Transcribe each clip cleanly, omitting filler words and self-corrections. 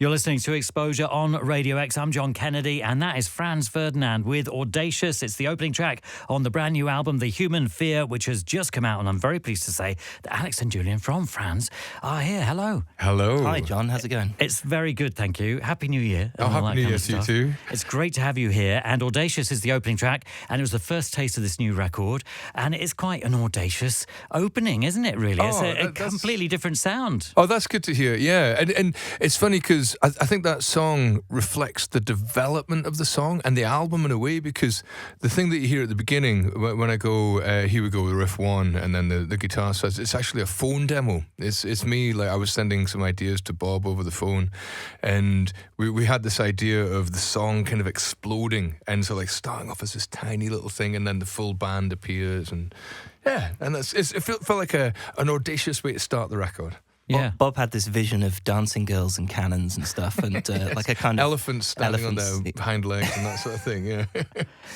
You're listening to X-Posure on Radio X. I'm John Kennedy, and that is Franz Ferdinand with Audacious. It's the opening track on the brand new album, The Human Fear, which has just come out, and I'm very pleased to say that Alex and Julian from Franz are here. Hello. Hello. Hi, John. How's it going? It's very good, thank you. Happy New Year. Oh, Happy New Year to you too. It's great to have you here, and Audacious is the opening track, and it was the first taste of this new record, and it's quite an audacious opening, isn't it, really? It's a completely different sound. Oh, that's good to hear, yeah. And it's funny because I think that song reflects the development of the song and the album in a way, because the thing that you hear at the beginning, when I go, here we go, riff one, and then the guitar starts, it's actually a phone demo. It's me, like I was sending some ideas to Bob over the phone, and we had this idea of the song kind of exploding, and so like starting off as this tiny little thing, and then the full band appears, and yeah, and it felt like an audacious way to start the record. Yeah. Bob had this vision of dancing girls and cannons and stuff, and like a kind of elephants standing on their hind legs and that sort of thing. Yeah.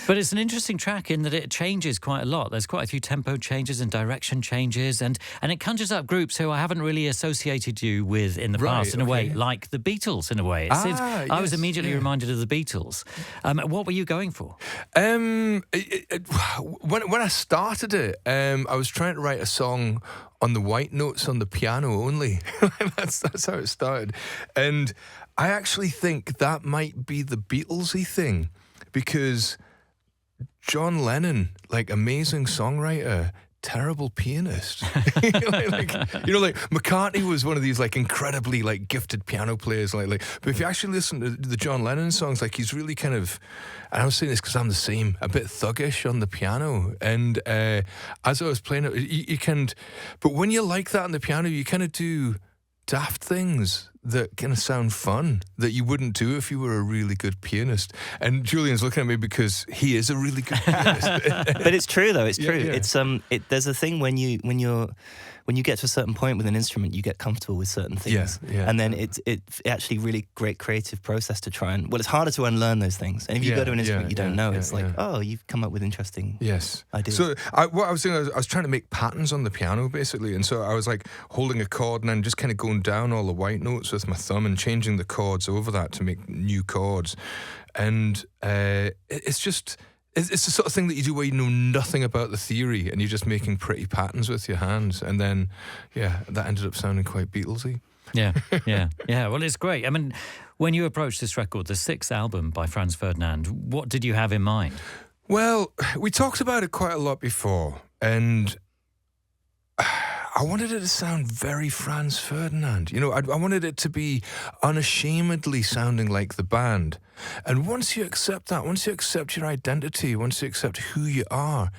But it's an interesting track in that it changes quite a lot. There's quite a few tempo changes and direction changes, and it conjures up groups who I haven't really associated you with in the past, in a way, like the Beatles. In a way, I was immediately reminded of the Beatles. What were you going for? When I started it, I was trying to write a song on the white notes on the piano only. that's how it started. And I actually think that might be the Beatles-y thing, because John Lennon, like amazing songwriter, terrible pianist. like McCartney was one of these like incredibly like gifted piano players, like but if you actually listen to the John Lennon songs, like he's really kind of, and I was saying this because I'm the same, a bit thuggish on the piano, and as I was playing it, you can, but when you like that on the piano, you kind of do daft things that kind of sound fun that you wouldn't do if you were a really good pianist. And Julian's looking at me because he is a really good pianist. But it's true though. It's true. Yeah. It's there's a thing when you get to a certain point with an instrument, you get comfortable with certain things. Yeah. And then it's actually really great creative process to try and, well, it's harder to unlearn those things. And if you go to an instrument you don't know, it's like, oh, you've come up with interesting ideas. So what I was doing, I was trying to make patterns on the piano basically, and so I was like holding a chord and then just kind of going down all the white notes with my thumb and changing the chords over that to make new chords. And it's the sort of thing that you do where you know nothing about the theory and you're just making pretty patterns with your hands. And then, that ended up sounding quite Beatlesy. Yeah. Well, it's great. I mean, when you approached this record, the sixth album by Franz Ferdinand, what did you have in mind? Well, we talked about it quite a lot before, and I wanted it to sound very Franz Ferdinand. You know, I wanted it to be unashamedly sounding like the band. And once you accept that, once you accept your identity, once you accept who you are,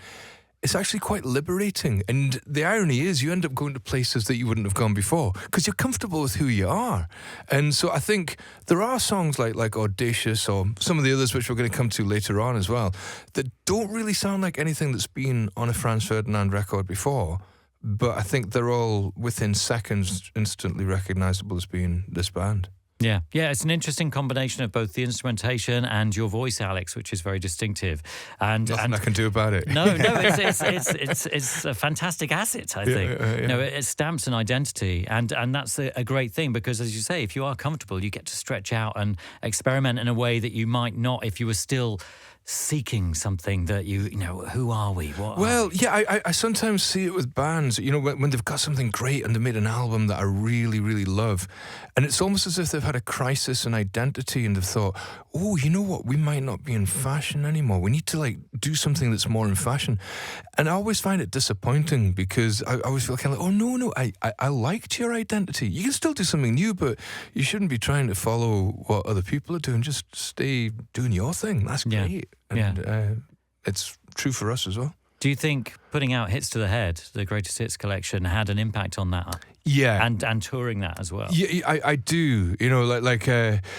it's actually quite liberating. And the irony is you end up going to places that you wouldn't have gone before because you're comfortable with who you are. And so I think there are songs like Audacious or some of the others which we're going to come to later on as well that don't really sound like anything that's been on a Franz Ferdinand record before. But I think they're all within seconds instantly recognisable as being this band. Yeah, it's an interesting combination of both the instrumentation and your voice, Alex, which is very distinctive. And nothing I can do about it. No, it's a fantastic asset, I think. Yeah. No, it stamps an identity, and that's a great thing, because, as you say, if you are comfortable, you get to stretch out and experiment in a way that you might not if you were still seeking something that you know, who are we? I sometimes see it with bands, you know, when they've got something great and they made an album that I really, really love, and it's almost as if they've had a crisis in identity and they've thought, oh, you know what, we might not be in fashion anymore. We need to like do something that's more in fashion. And I always find it disappointing because I always feel kind of like, oh, no, I liked your identity. You can still do something new, but you shouldn't be trying to follow what other people are doing. Just stay doing your thing. That's great. And it's true for us as well. Do you think putting out Hits to the Head, the Greatest Hits collection, had an impact on that? Yeah. And touring that as well? Yeah, I do. You know,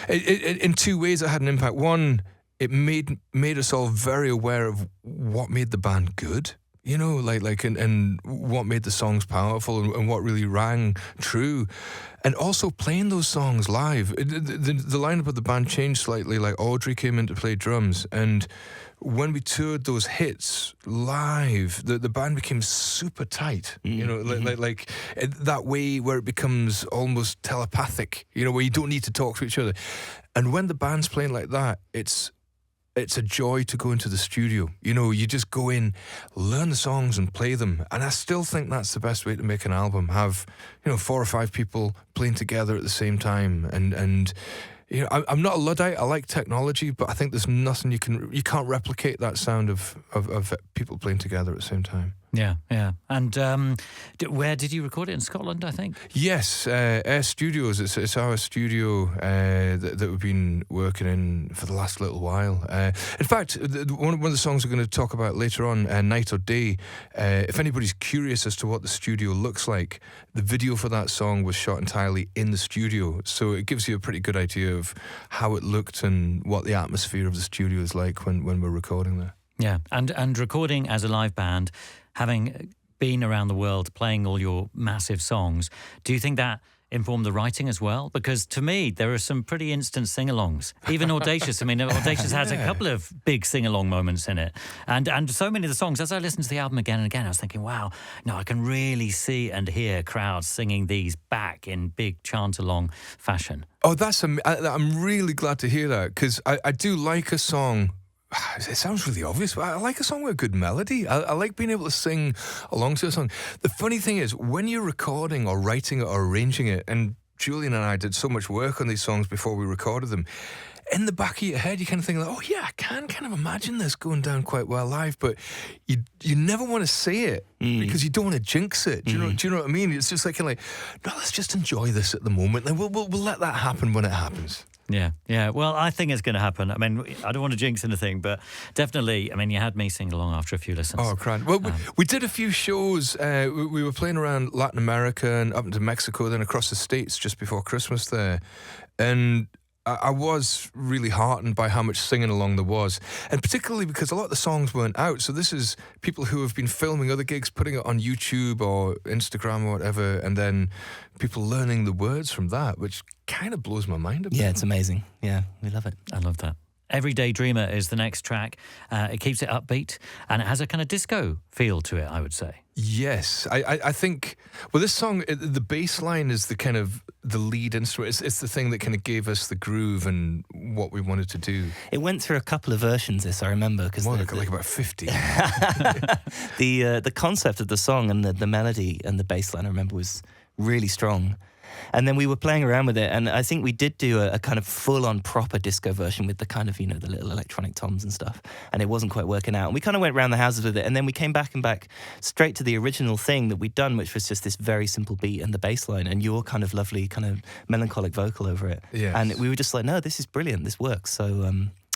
in two ways it had an impact. One, it made us all very aware of what made the band good. You know, and what made the songs powerful and what really rang true. And also playing those songs live. The lineup of the band changed slightly. Like Audrey came in to play drums, and when we toured those hits live, the band became super tight. You know, like that way where it becomes almost telepathic. You know, where you don't need to talk to each other. And when the band's playing like that, it's a joy to go into the studio. You know, you just go in, learn the songs and play them. And I still think that's the best way to make an album. Have, 4 or 5 people playing together at the same time. And I'm not a Luddite. I like technology, but I think there's nothing you can't replicate that sound of people playing together at the same time. Yeah. And where did you record it? In Scotland, I think? Yes, Air Studios. It's our studio that we've been working in for the last little while. In fact, one of the songs we're going to talk about later on, Night or Day, if anybody's curious as to what the studio looks like, the video for that song was shot entirely in the studio. So it gives you a pretty good idea of how it looked and what the atmosphere of the studio is like when we're recording there. Yeah, and recording as a live band, having been around the world playing all your massive songs, do you think that informed the writing as well? Because to me, there are some pretty instant sing-alongs. Even Audacious, I mean, Audacious has a couple of big sing-along moments in it. And so many of the songs, as I listened to the album again and again, I was thinking, wow, I can really see and hear crowds singing these back in big chant-along fashion. Oh, I'm really glad to hear that, because I do like a song. It sounds really obvious, but I like a song with a good melody. I like being able to sing along to a song. The funny thing is, when you're recording or writing it or arranging it, and Julian and I did so much work on these songs before we recorded them, in the back of your head, you kind of think, like, oh yeah, I can kind of imagine this going down quite well live, but you never want to say it because you don't want to jinx it. Do you know what I mean? It's just like, no, let's just enjoy this at the moment. Then we'll let that happen when it happens. Yeah. Well, I think it's going to happen. I mean, I don't want to jinx anything, but definitely, I mean, you had me sing along after a few listens. Oh, grand. Well, we did a few shows. We were playing around Latin America and up into Mexico, then across the States just before Christmas there. And I was really heartened by how much singing along there was, and particularly because a lot of the songs weren't out. So this is people who have been filming other gigs, putting it on YouTube or Instagram or whatever, and then people learning the words from that, which kind of blows my mind a bit. Yeah, it's amazing. Yeah, we love it. I love that. Everyday Dreamer is the next track. It keeps it upbeat, and it has a kind of disco feel to it, I would say. Yes, I think, well, this song, the bass line is the kind of the lead instrument. It's the thing that kind of gave us the groove and what we wanted to do. It went through a couple of versions, this, I remember. Like about 50. The concept of the song and the melody and the bass line, I remember, was really strong. And then we were playing around with it, and I think we did do a kind of full-on proper disco version with the kind of, the little electronic toms and stuff, and it wasn't quite working out. And we kind of went around the houses with it, and then we came back straight to the original thing that we'd done, which was just this very simple beat and the bass line, and your kind of lovely, kind of melancholic vocal over it. Yes. And we were just like, no, this is brilliant, this works. So,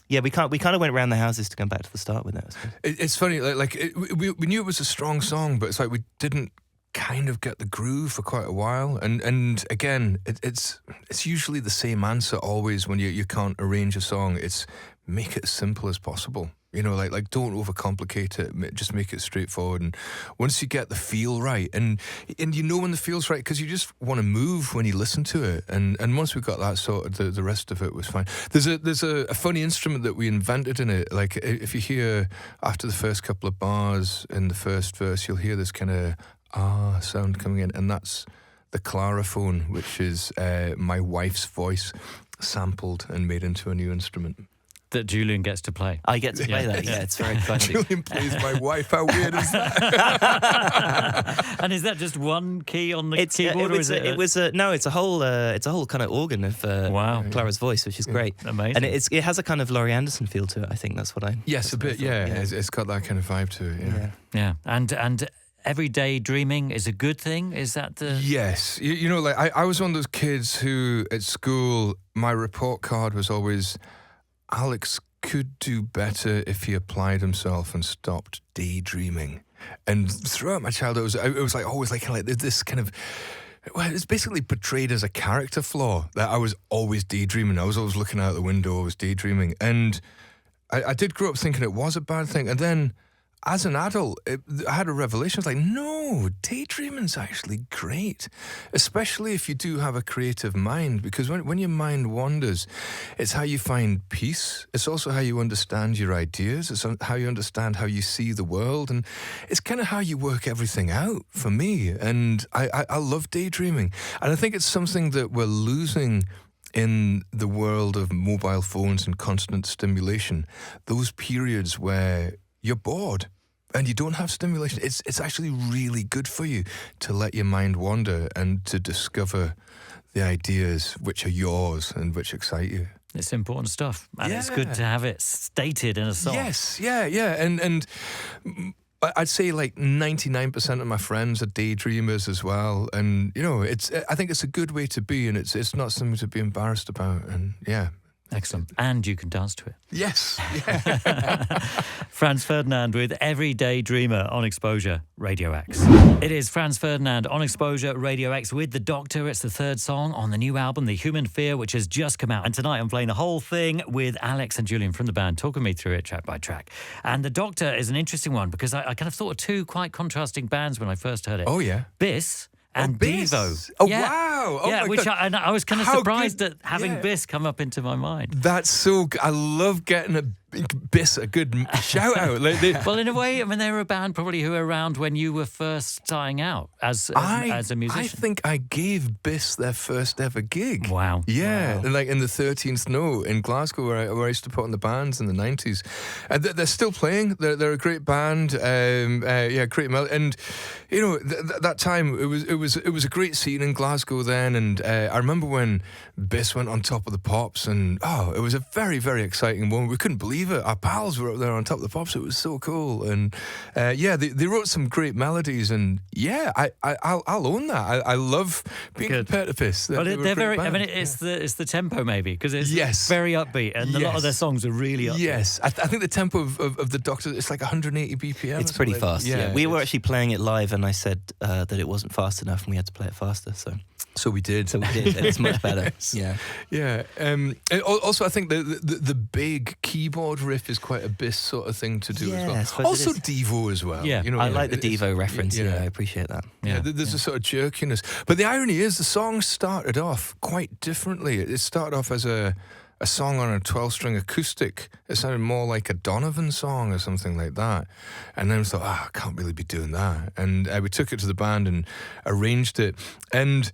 yeah, we kind of went around the houses to come back to the start with it. It's funny, we knew it was a strong song, but it's like we didn't kind of get the groove for quite a while, and again, it's usually the same answer always when you can't arrange a song. It's make it as simple as possible. Like don't overcomplicate it. Just make it straightforward. And once you get the feel right, and when the feel's right, because you just want to move when you listen to it. And once we got that sorted, the rest of it was fine. There's a funny instrument that we invented in it. Like if you hear after the first couple of bars in the first verse, you'll hear this kind of sound coming in, and that's the clariphone, which is my wife's voice sampled and made into a new instrument that Julian gets to play. I get to play that. Yeah, it's very exciting. Julian plays my wife. How weird is that? And is that just one key on the keyboard? It's a whole kind of organ of Clara's voice, which is great. Amazing. And it has a kind of Laurie Anderson feel to it. I think that's what I. Yes, a bit. Yeah, it's got that kind of vibe to it. Yeah. And everyday dreaming is a good thing? Is that the... Yes. I was one of those kids who, at school, my report card was always, Alex could do better if he applied himself and stopped daydreaming. And throughout my childhood, it was like always like this kind of... Well, it's basically portrayed as a character flaw, that I was always daydreaming. I was always looking out the window, I was daydreaming. And I did grow up thinking it was a bad thing. And then as an adult, I had a revelation. It's like, no, daydreaming's actually great, especially if you do have a creative mind, because when your mind wanders, it's how you find peace. It's also how you understand your ideas. It's how you understand how you see the world, and it's kind of how you work everything out for me. And I love daydreaming, and I think it's something that we're losing in the world of mobile phones and constant stimulation. Those periods where you're bored and you don't have stimulation. It's actually really good for you to let your mind wander and to discover the ideas which are yours and which excite you. It's important stuff, and it's good to have it stated in a song. Yes, yeah. And I'd say like 99% of my friends are daydreamers as well, and I think it's a good way to be, and it's not something to be embarrassed about, and yeah. Excellent. And you can dance to it. Yes. Yeah. Franz Ferdinand with Everyday Dreamer on X-Posure Radio X. It is Franz Ferdinand on X-Posure Radio X with The Doctor. It's the third song on the new album, The Human Fear, which has just come out. And tonight I'm playing the whole thing with Alex and Julian from the band, talking me through it track by track. And The Doctor is an interesting one because I kind of thought of two quite contrasting bands when I first heard it. Oh, yeah. Biss and Biss. Devo. Oh, yeah. wow. Oh, yeah, my which God. I was kind of How surprised good. at having Biss come up into my mind. That's so good. I love getting a Biss a good shout out. Well, in a way, I mean, they were a band probably who were around when you were first starting out as a musician. I think I gave Biss their first ever gig. Wow. Yeah, wow. Like in the 13th Note in Glasgow, where I used to put on the bands in the 90s. And they're still playing. They're a great band. Great melody. And that time it was a great scene in Glasgow then. And I remember when Biss went on Top of the Pops, and it was a very, very exciting moment. We couldn't believe it. Our pals were up there on Top of the Pops. It was so cool. And they wrote some great melodies. And I'll own that. I love being compared to Biss. But they're very. Band. I mean, it's the tempo maybe because it's very upbeat, and a lot of their songs are really upbeat. Yes, I think the tempo of the Doctor, it's like 180 BPM. It's pretty fast. Yeah, we were actually playing it live, and I said that it wasn't fast enough, and we had to play it faster. So we did. And it's much better. Yeah. Also, I think the big keyboard riff is quite a Biss sort of thing to do as well. Also Devo as well. Yeah, I like the Devo reference. Yeah, I appreciate that. Yeah, there's a sort of jerkiness. But the irony is the song started off quite differently. It started off as a song on a 12-string acoustic. It sounded more like a Donovan song or something like that. And then we thought, I can't really be doing that. And we took it to the band and arranged it. And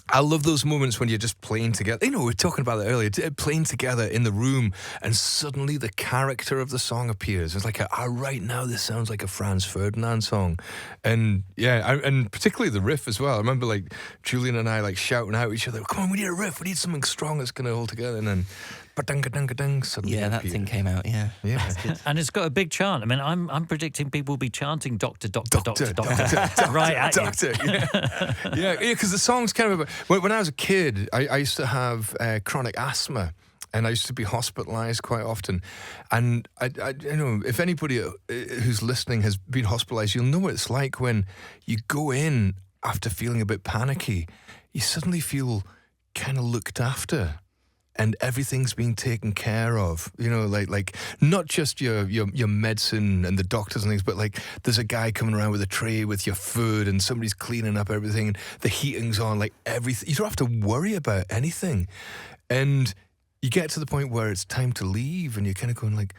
I love those moments when you're just playing together. We were talking about that earlier, playing together in the room, and suddenly the character of the song appears. It's like, right now this sounds like a Franz Ferdinand song. And and particularly the riff as well. I remember like Julian and I shouting out at each other, come on, we need a riff, we need something strong that's going to hold together. And then suddenly that thing came out. Yeah. And it's got a big chant. I mean, I'm predicting people will be chanting Doctor, Doctor, Doctor, Doctor, right at Doctor, you. Yeah, because the song's kind of when I was a kid, I used to have chronic asthma. And I used to be hospitalised quite often. And I if anybody who's listening has been hospitalised, you'll know what it's like when you go in after feeling a bit panicky. You suddenly feel kind of looked after. And everything's being taken care of, like not just your medicine and the doctors and things, but like there's a guy coming around with a tray with your food, and somebody's cleaning up everything, and the heating's on, like everything. You don't have to worry about anything, and you get to the point where it's time to leave, and you're kind of going like,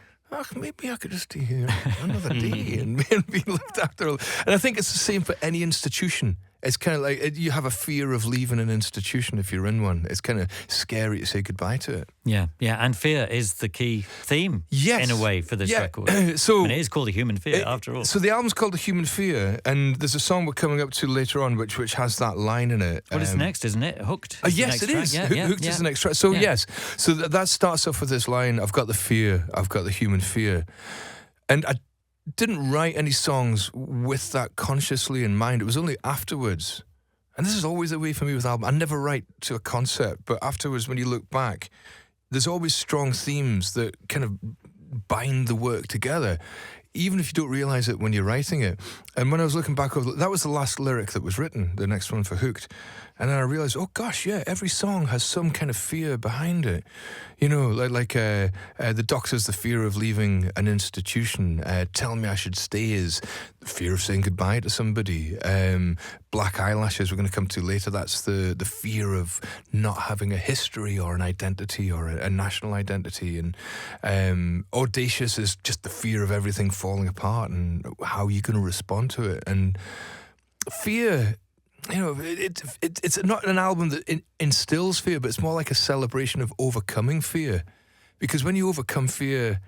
maybe I could just stay here another day and be looked after. And I think it's the same for any institution. It's kind of like you have a fear of leaving an institution if you're in one. It's kind of scary to say goodbye to it. Yeah, and fear is the key theme, in a way, for this record. So it is called A Human Fear, after all. So the album's called A Human Fear, and there's a song we're coming up to later on which has that line in it. What is next, isn't it? Hooked? Yes, it is. Hooked is the next track. So yes, so that starts off with this line, I've got the fear, I've got the human fear. And I didn't write any songs with that consciously in mind. It was only afterwards, and this is always the way for me with albums. I never write to a concept, but afterwards, when you look back, there's always strong themes that kind of bind the work together, even if you don't realise it when you're writing it. And when I was looking back over, that was the last lyric that was written, the next one for Hooked. And then I realized, oh gosh, yeah, every song has some kind of fear behind it. You know, like the Doctor's the fear of leaving an institution. Tell Me I Should Stay is the fear of saying goodbye to somebody. Black Eyelashes, we're going to come to later, that's the fear of not having a history or an identity or a national identity. And Audacious is just the fear of everything falling apart and how you're going to respond to it. And fear... You know, it's not an album that instills fear, but it's more like a celebration of overcoming fear. Because when you overcome fear,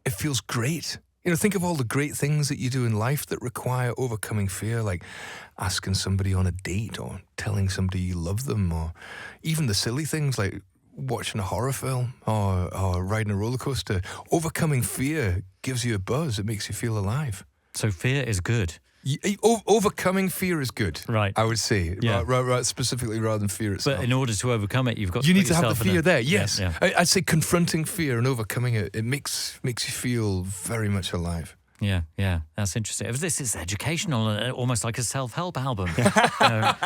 it feels great. You know, think of all the great things that you do in life that require overcoming fear, like asking somebody on a date or telling somebody you love them, or even the silly things like watching a horror film or riding a roller coaster. Overcoming fear gives you a buzz. It makes you feel alive. So fear is good. Overcoming fear is good, right? I would say, right, specifically rather than fear itself. But in order to overcome it, you need to have the fear there. Yes, yeah. I'd say confronting fear and overcoming it. It makes you feel very much alive. Yeah, that's interesting. This is educational, almost like a self-help album. Yeah.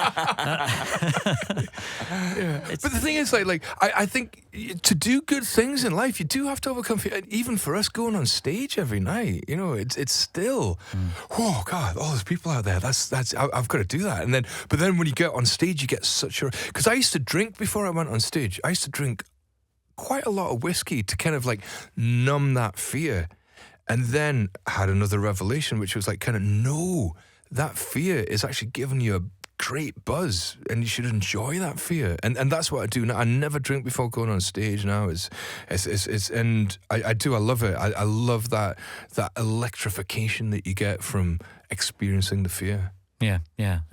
But the thing is, I think to do good things in life, you do have to overcome fear. Even for us going on stage every night, you know, it's still, oh God, all those people out there. That's I've got to do that. But then when you get on stage, you get such a, because I used to drink before I went on stage. I used to drink quite a lot of whiskey to kind of like numb that fear. And then I had another revelation, which was like, kind of, no, that fear is actually giving you a great buzz, and you should enjoy that fear. And that's what I do now. I never drink before going on stage now. And I do. I love it. I love that electrification that you get from experiencing the fear. Yeah.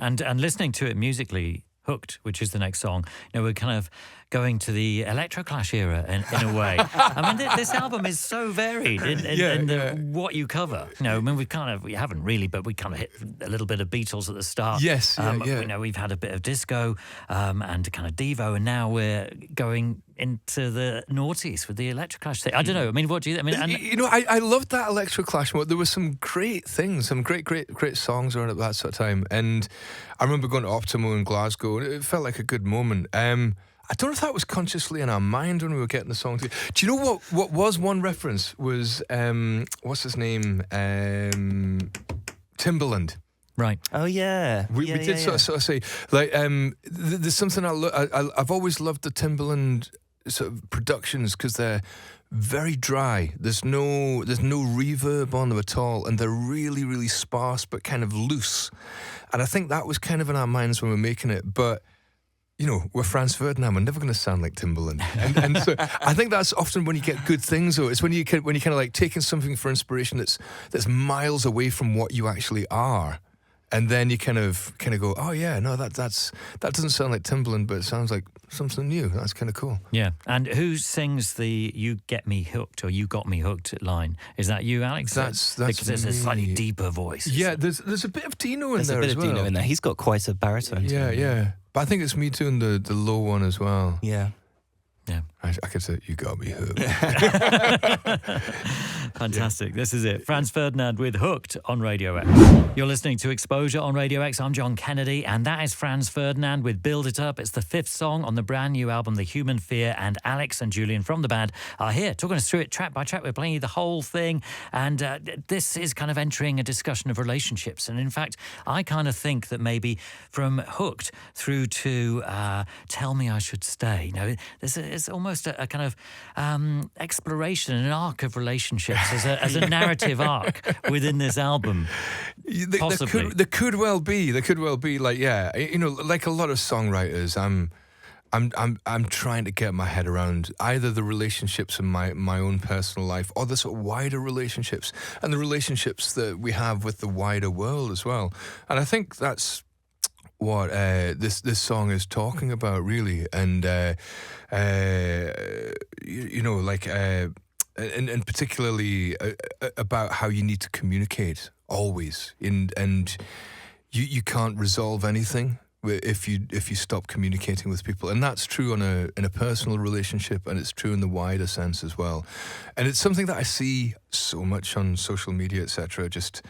And listening to it musically, Hooked, which is the next song, you know, we're kind of going to the Electroclash era in a way. I mean, this album is so varied in what you cover. You know, I mean, we haven't really, but we kind of hit a little bit of Beatles at the start. Yes, You know, we've had a bit of disco and kind of Devo, and now we're going into the noughties with the Electroclash thing. I don't know. I mean, what do you? I mean, you know, I loved that Electroclash. There were some great things, some great songs around at that sort of time. And I remember going to Optimo in Glasgow, and it felt like a good moment. I don't know if that was consciously in our mind when we were getting the song together. Do you know what was one reference was, what's his name? Timbaland. Right. Oh, yeah. We did sort of say, like, there's something I've always loved the Timbaland sort of productions, because they're very dry. There's no reverb on them at all, and they're really, really sparse but kind of loose. And I think that was kind of in our minds when we were making it, but you know, we're Franz Ferdinand. We're never going to sound like Timbaland, and so I think that's often when you get good things. Though it's when you kind of like taking something for inspiration that's miles away from what you actually are, and then you kind of go, oh yeah, no, that doesn't sound like Timbaland, but it sounds like something new. That's kind of cool. Yeah. And who sings the "You Get Me Hooked" or "You Got Me Hooked" line? Is that you, Alex? That's because there's a slightly deeper voice. Yeah, there's a bit of Dino in there as well. There's a bit of Dino in there. He's got quite a baritone. Yeah. But I think it's me doing the low one as well. Yeah. I could say, "You got me hooked." Fantastic. Yeah. This is it. Franz Ferdinand with Hooked on Radio X. You're listening to X-Posure on Radio X. I'm John Kennedy, and that is Franz Ferdinand with Build It Up. It's the 5th song on the brand new album, The Human Fear, and Alex and Julian from the band are here talking us through it track by track. We're playing you the whole thing, and this is kind of entering a discussion of relationships. And in fact, I kind of think that maybe from Hooked through to Tell Me I Should Stay, you know, it's almost a kind of exploration, an arc of relationships as a narrative arc within this album. Possibly. There could well be. Like, yeah, you know, like a lot of songwriters, I'm trying to get my head around either the relationships in my own personal life, or the sort of wider relationships, and the relationships that we have with the wider world as well. And I think that's what this song is talking about, really. And you know, like, and particularly about how you need to communicate always, and you can't resolve anything if you stop communicating with people. And that's true in a personal relationship, and it's true in the wider sense as well. And it's something that I see so much on social media, etc. Just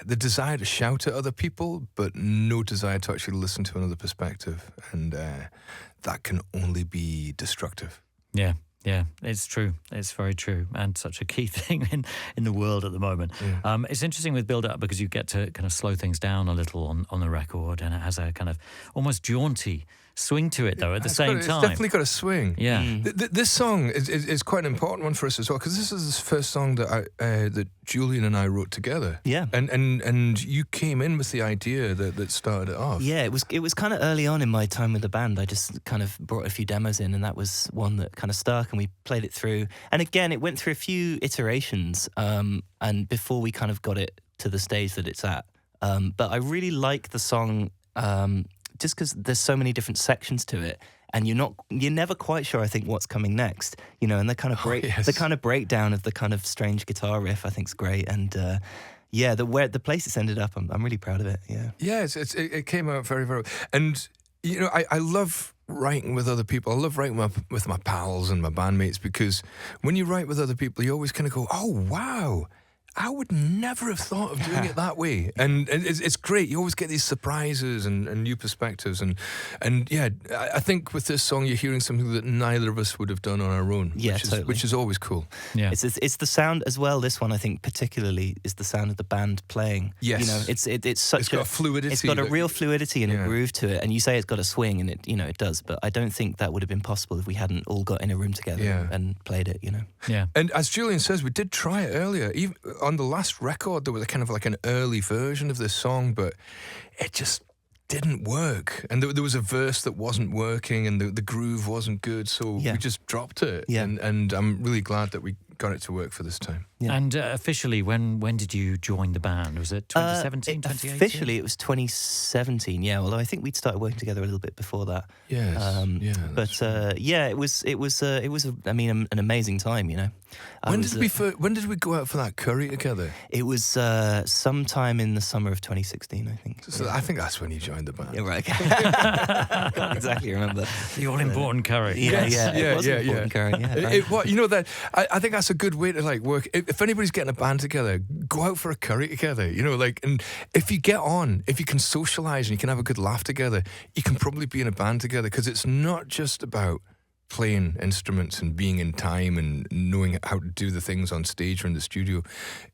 the desire to shout at other people, but no desire to actually listen to another perspective. And that can only be destructive. Yeah. Yeah, it's true. It's very true, and such a key thing in the world at the moment. Yeah. It's interesting with build up because you get to kind of slow things down a little on the record, and it has a kind of almost jaunty swing to it, though. At the same time, it's definitely got a swing. Yeah. This song is quite an important one for us as well, because this is the first song that that Julian and I wrote together. Yeah. And you came in with the idea that started it off. Yeah, it was kind of early on in my time with the band. I just kind of brought a few demos in, and that was one that kind of stuck, and we played it through. And again, it went through a few iterations, and before we kind of got it to the stage that it's at. But I really like the song just because there's so many different sections to it, and you're never quite sure, I think, what's coming next. You know, and the kind of the kind of breakdown of the kind of strange guitar riff, I think, is great. And yeah, the place it's ended up, I'm really proud of it. Yeah. Yeah, it came out very, very. And you know, I love writing with other people. I love writing with my pals and my bandmates, because when you write with other people, you always kind of go, oh wow, I would never have thought of doing it that way. And it's great. You always get these surprises and new perspectives. And yeah, I think with this song, you're hearing something that neither of us would have done on our own, which is always cool. Yeah. It's the sound as well. This one, I think, particularly is the sound of the band playing. Yes. You know, it's got a fluidity. It's got a real fluidity and a groove to it. And you say it's got a swing, and it does. But I don't think that would have been possible if we hadn't all got in a room together and played it, you know. Yeah. And as Julian says, we did try it earlier. Even on the last record, there was a kind of like an early version of this song, but it just didn't work. And there was a verse that wasn't working, and the groove wasn't good, so we just dropped it. Yeah. And I'm really glad that we got it to work for this time. Yeah. And officially, when did you join the band? Was it 2017, 2018? Officially, it was 2017. Yeah, although I think we'd started working together a little bit before that. Yes. It was an amazing time. You know. When did we go out for that curry together? It was sometime in the summer of 2016, I think. So I think that's when you joined the band. Yeah, right. I can't exactly remember. The all-important curry. Yeah, it was an important curry. Yeah, right. I think that's a good way to like work. If anybody's getting a band together, go out for a curry together. You know, like, and if you can socialize and you can have a good laugh together, you can probably be in a band together, because it's not just about playing instruments and being in time and knowing how to do the things on stage or in the studio.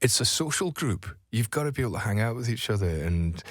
It's a social group. You've got to be able to hang out with each other, and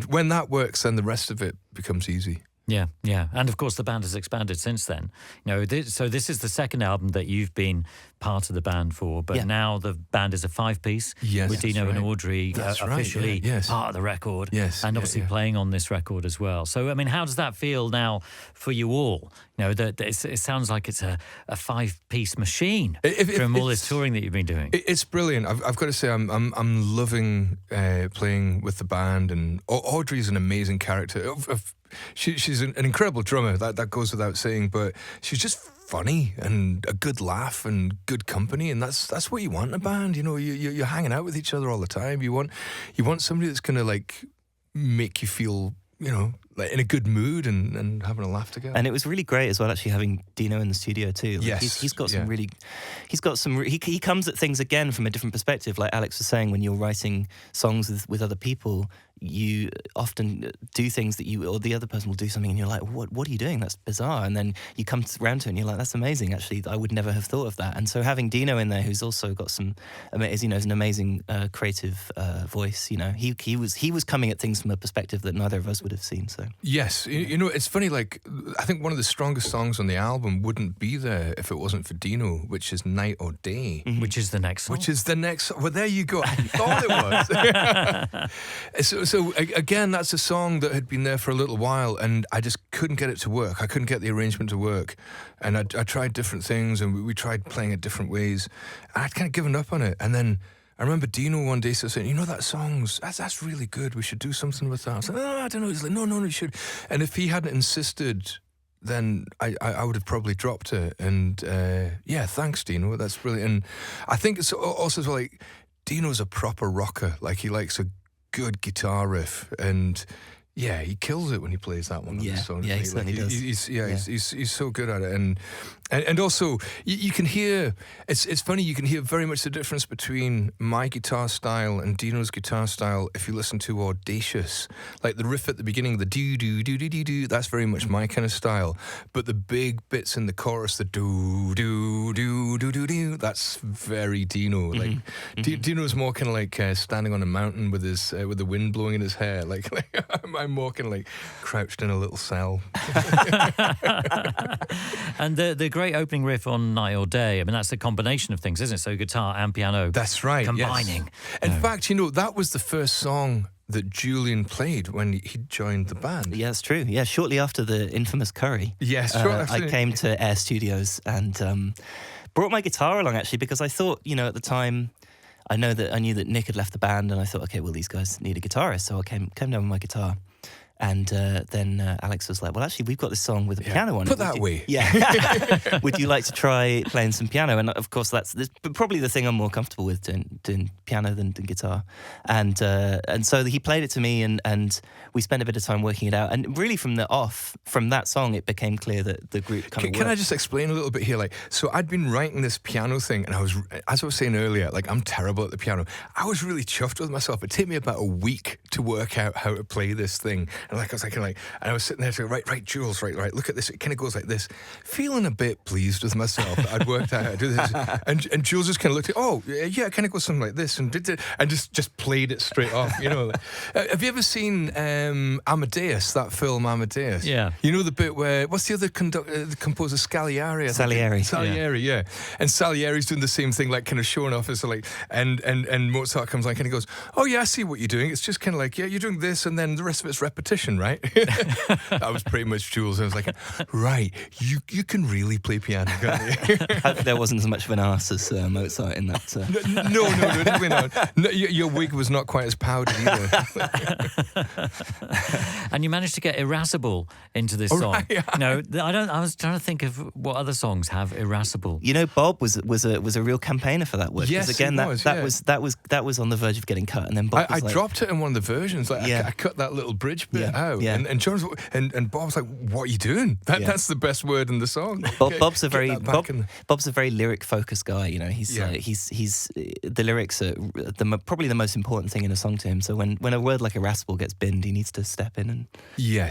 when that works, then the rest of it becomes easy. Yeah. And of course, the band has expanded since then. You know, so this is the second album that you've been part of the band for, but now the band is a 5-piece with Dino and Audrey officially part of the record, and obviously playing on this record as well. So, I mean, how does that feel now for you all? You know, that it sounds like it's a 5-piece machine from all this touring that you've been doing. It's brilliant. I've got to say, I'm loving playing with the band, and Audrey's an amazing character. She's an incredible drummer, that goes without saying, but she's just funny and a good laugh and good company, and that's what you want in a band. You know, you're hanging out with each other all the time. You want somebody that's gonna like make you feel, you know, like in a good mood and having a laugh together. And it was really great as well, actually, having Dino in the studio too. Like, yes, he's got some he comes at things again from a different perspective. Like Alex was saying, when you're writing songs with other people, you often do things that or the other person will do something and you're like, what are you doing? That's bizarre. And then you come around to it and you're like, that's amazing. Actually, I would never have thought of that. And so having Dino in there, who's also got some, is an amazing creative voice. You know, he was coming at things from a perspective that neither of us would have seen. So yes, you know, it's funny. Like, I think one of the strongest songs on the album wouldn't be there if it wasn't for Dino, which is Night or Day, which is the next song. Well, there you go. I thought it was. So again, that's a song that had been there for a little while, and I just couldn't get it to work. I couldn't get the arrangement to work, and I tried different things, and we tried playing it different ways, and I'd kind of given up on it. And then I remember Dino one day saying, "You know, that song's that's really good. We should do something with that." I was like, "Oh, I don't know." He's like, "No, you should." And if he hadn't insisted, then I would have probably dropped it. And thanks, Dino. That's brilliant. And I think it's also like Dino's a proper rocker. Like, he likes a good guitar riff, and Yeah, he kills it when he plays that one. Yeah, song, yeah, he certainly does. He's so good at it, and also you can hear. It's funny. You can hear very much the difference between my guitar style and Dino's guitar style if you listen to Audacious. Like the riff at the beginning, the do do do do do do. That's very much my kind of style. But the big bits in the chorus, the do do do do do do. That's very Dino. Like Dino's more kind of like standing on a mountain with his with the wind blowing in his hair. Like I'm more kind of like crouched in a little cell. And the great opening riff on Night or Day, I mean, that's a combination of things, isn't it? So guitar and piano. That's right. Combining. Yes. In fact, that was the first song that Julian played when he joined the band. Yeah, that's true. Yeah, shortly after the infamous Corrie. Yes, sure. I came to Air Studios and brought my guitar along, actually, because I thought, at the time, I knew that Nick had left the band, and I thought, okay, well, these guys need a guitarist, so I came down with my guitar. And then Alex was like, well, actually, we've got this song with a piano on it. Put that away. Yeah. Would you like to try playing some piano? And of course, that's probably the thing I'm more comfortable with, doing piano than guitar. And so he played it to me, and we spent a bit of time working it out. And really from that song, it became clear that the group kind of worked. Can I just explain a little bit here? Like, so I'd been writing this piano thing, and as I was saying earlier, like, I'm terrible at the piano. I was really chuffed with myself. It took me about a week to work out how to play this thing. And I was and I was sitting there saying, right, Jules, right, look at this. It kind of goes like this. Feeling a bit pleased with myself that I'd worked out how to do this. And Jules just kind of looked at, it kind of goes something like this, and just played it straight off. Have you ever seen Amadeus, that film Amadeus? Yeah. You know the bit where, what's the other composer, Salieri? Salieri, yeah. And Salieri's doing the same thing, like kind of showing off as like, and Mozart comes on and he goes, oh yeah, I see what you're doing. It's just kind of like, yeah, you're doing this, and then the rest of it's repetition, right? That was pretty much Jules. I was like, right, you can really play piano, can't you? There wasn't as much of an arse as Mozart in that. No, definitely not. No, your wig was not quite as powdered either. And you managed to get Irascible into this song. Right, yeah. No, I was trying to think of what other songs have Irascible. Bob was a real campaigner for that work. Yes, again, that was on the verge of getting cut, and then Bob I dropped it in one of the versions. Like, yeah. I cut that little bridge bit out, yeah. and John's and Bob's like, "What are you doing? That's the best word in the song." Bob's a very lyric focused guy. He's the lyrics are probably the most important thing in a song to him. So when a word like Irascible gets binned, he needs to step in and yeah.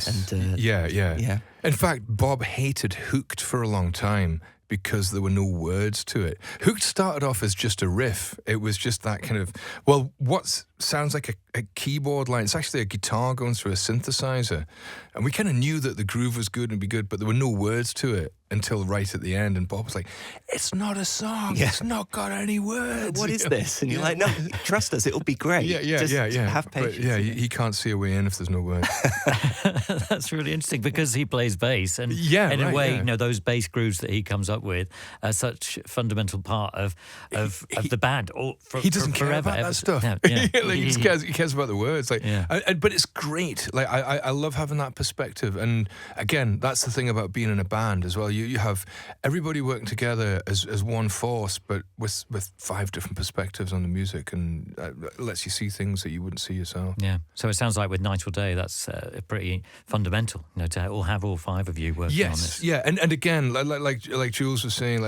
In fact, Bob hated Hooked for a long time because there were no words to it. Hooked started off as just a riff. It was just that kind of, what sounds like a keyboard line. It's actually a guitar going through a synthesizer. And we kind of knew that the groove was good and it'd be good, but there were no words to it until right at the end. And Bob was like, it's not a song. Yeah. It's not got any words. What is this? And you're like, no, trust us. It'll be great. Just have patience. But he can't see a way in if there's no words. That's really interesting because he plays bass. And in a way, those bass grooves that he comes up with are such a fundamental part of the band. He doesn't care about that stuff. He cares about the words. But it's great. Like I love having that perspective. And again, that's the thing about being in a band as well. You have everybody working together as one force, but with 5 different perspectives on the music, and lets you see things that you wouldn't see yourself. Yeah. So it sounds like with Night or Day, that's pretty fundamental. To have all 5 of you working on this. Yeah. And again, like Jules was saying,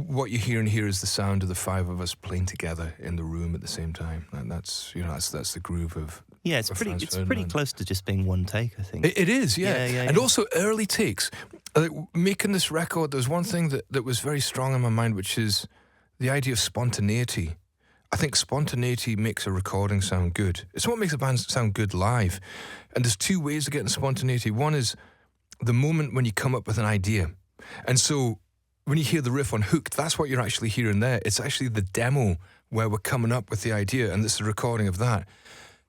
what you hear in here is the sound of the 5 of us playing together in the room at the same time. And that's the groove of. Yeah, it's pretty close to just being one take, I think. It is, yeah. And also early takes. Making this record, there's one thing that was very strong in my mind, which is the idea of spontaneity. I think spontaneity makes a recording sound good. It's what makes a band sound good live. And there's 2 ways of getting spontaneity. One is the moment when you come up with an idea. And so when you hear the riff on Hooked, that's what you're actually hearing there. It's actually the demo where we're coming up with the idea, and this is a recording of that.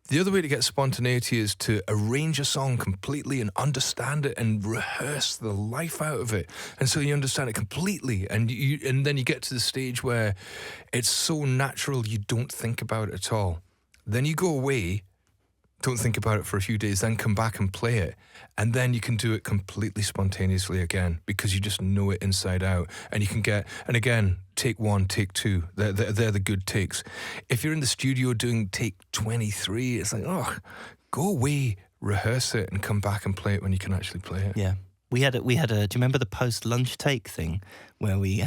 The other way to get spontaneity is to arrange a song completely and understand it and rehearse the life out of it. And so you understand it completely, and then you get to the stage where it's so natural you don't think about it at all. Then you go away, don't think about it for a few days, then come back and play it. And then you can do it completely spontaneously again because you just know it inside out. And you can get, and again, take 1, take 2. They're the good takes. If you're in the studio doing take 23, it's like, go away, rehearse it and come back and play it when you can actually play it. Yeah. We had a. Do you remember the post-lunch take thing where we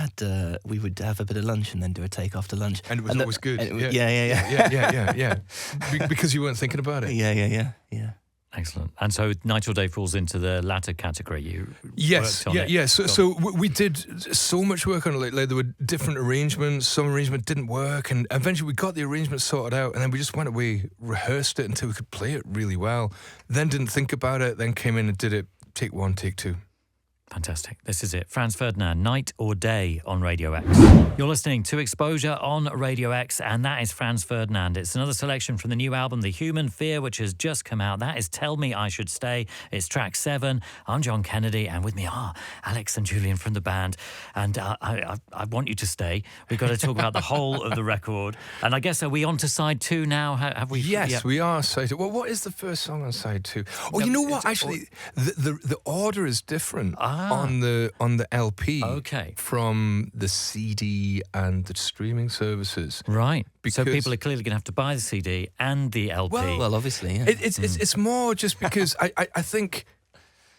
would have a bit of lunch and then do a take after lunch, And it was always good. Yeah. Because you weren't thinking about it. Yeah. Excellent. And so Night or Day falls into the latter category. You Yes, worked on it. yeah. So we did so much work on it. Like there were different arrangements. Some arrangement didn't work, and eventually we got the arrangement sorted out. And then we just went away, rehearsed it until we could play it really well. Then didn't think about it. Then came in and did it. Take 1, take 2. Fantastic. This is it. Franz Ferdinand, Night or Day on Radio X. You're listening to X-Posure on Radio X, and that is Franz Ferdinand. It's another selection from the new album, The Human Fear, which has just come out. That is Tell Me I Should Stay. It's track 7. I'm John Kennedy, and with me are Alex and Julian from the band. And I want you to stay. We've got to talk about the whole of the record. And I guess, are we on to side 2 now? Have we? Yes, we are side 2. Well, what is the first song on side 2? Oh, you know what? Actually, the order is different. On the LP, from the CD and the streaming services, right? Because so people are clearly going to have to buy the CD and the LP. Well, obviously, yeah. It's more just because I think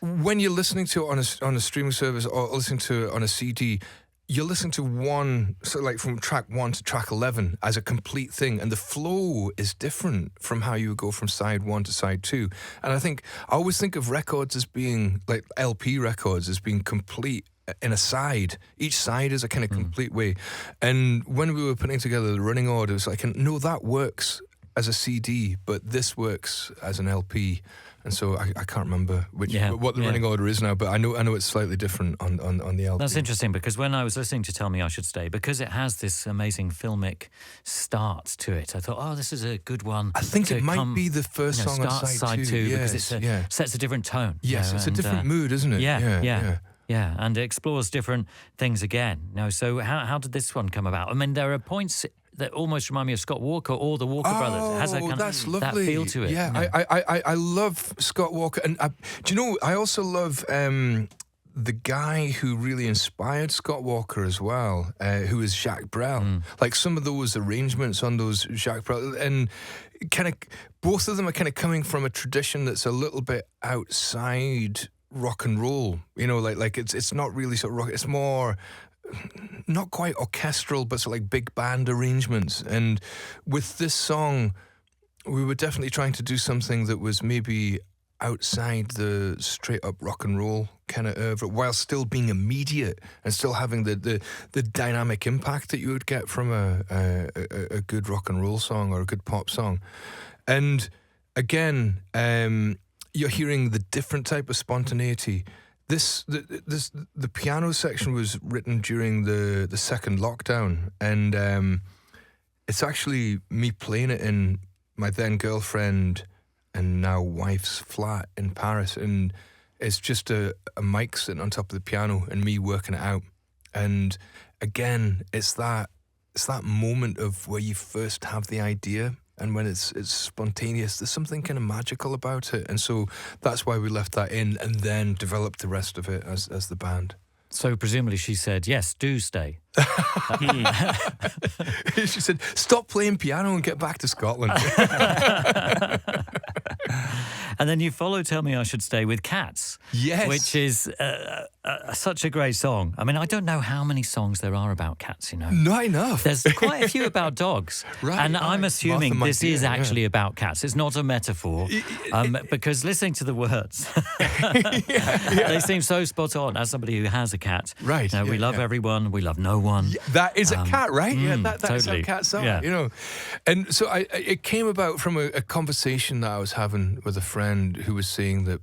when you're listening to it on a streaming service or listening to it on a CD, you're listening to one, so like from track 1 to track 11 as a complete thing, and the flow is different from how you would go from side 1 to side 2. And I always think of records as being, like LP records, as being complete in a side. Each side is a kind of complete way. And when we were putting together the running order, it was like, no, that works as a CD, but this works as an LP. And so I can't remember what the running order is now, but I know it's slightly different on the LP. That's interesting, because when I was listening to Tell Me I Should Stay, because it has this amazing filmic start to it, I thought, oh, this is a good one. I think it might be the first song on side 2. Yes, because it sets a different tone. Yes, it's a different mood, isn't it? Yeah, and it explores different things again. So how did this one come about? I mean, there are points that almost remind me of Scott Walker or the Walker Brothers. It has a kind of that feel to it. Yeah, I love Scott Walker. And do you know, I also love the guy who really inspired Scott Walker as well, who is Jacques Brel. Like some of those arrangements on those Jacques Brel, and kind of both of them are kind of coming from a tradition that's a little bit outside rock and roll. You know, like it's not really sort of rock. It's more not quite orchestral, but sort of like big band arrangements. And with this song, we were definitely trying to do something that was maybe outside the straight up rock and roll kind of oeuvre, while still being immediate and still having the dynamic impact that you would get from a good rock and roll song or a good pop song. And again, you're hearing the different type of spontaneity. The piano section was written during the second lockdown, and it's actually me playing it in my then girlfriend and now wife's flat in Paris, and it's just a mic sitting on top of the piano and me working it out. And again, it's that moment of where you first have the idea. And when it's spontaneous, there's something kind of magical about it. And so that's why we left that in and then developed the rest of it as the band. So presumably she said, yes, do stay. She said, stop playing piano and get back to Scotland. And then you follow Tell Me I Should Stay with Cats. Yes. Which is such a great song. I mean, I don't know how many songs there are about cats, you know. Not enough. There's quite a few about dogs. Right. And I'm assuming this is actually about cats. It's not a metaphor. Because listening to the words, they seem so spot on as somebody who has a cat. Right. You know, we love everyone, we love no one. Yeah, that is a cat, right? That's totally. how cats are, you know. And so it came about from a conversation that I was having with a friend who was saying that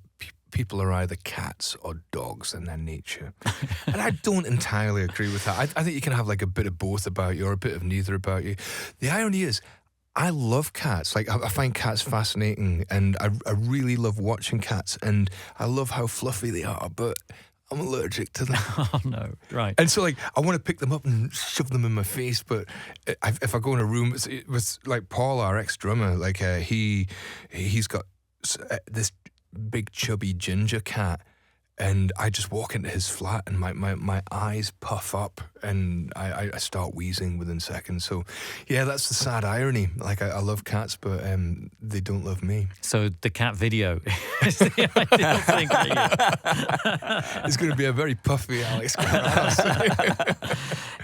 people are either cats or dogs in their nature. And I don't entirely agree with that. I think you can have like a bit of both about you or a bit of neither about you. The irony is, I love cats. Like, I find cats fascinating, and I really love watching cats, and I love how fluffy they are, but I'm allergic to them. Oh, no. Right. And so, like, I want to pick them up and shove them in my face, but if I go in a room with like Paul, our ex-drummer, like, he's got this big chubby ginger cat, And I just walk into his flat and my eyes puff up and I start wheezing within seconds. So, yeah, that's the sad irony. Like, I love cats, but they don't love me. So the cat video is the ideal thing for you. It's going to be a very puffy Alex Kapranos.